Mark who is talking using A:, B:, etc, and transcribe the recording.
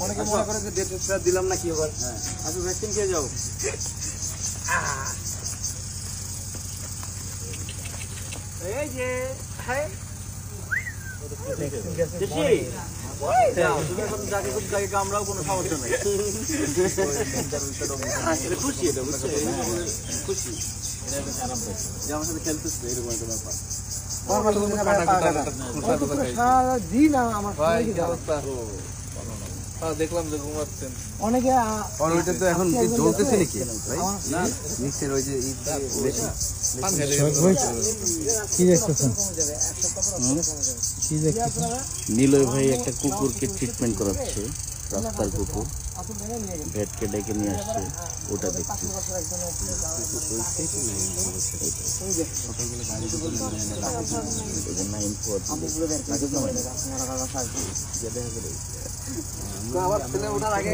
A: অনেকে মনে করে যে ডেট দিলাম না কি আবার আপনি ভ্যাকসিন খেয়ে যাও এই যে হ্যাঁ আমরাও কোনো সমস্যা নাই খুশি এটা খুশি যে আমার সাথে খেলতেছে এরকম একটা ব্যাপার দেখলাম যে ঘুমাচ্ছেন অনেকে ওইটা তো এখন কি জ্বলতেছে নাকি মিক্সের ওই যে কি দেখতেছেন
B: নিলয় ভাই একটা কুকুরকে ট্রিটমেন্ট করাচ্ছে, রাস্তার কুকুর, ভেটকে ডেকে নিয়ে আসছে, ওটা দেখছি।
A: আবার ছেলে ওঠার আগে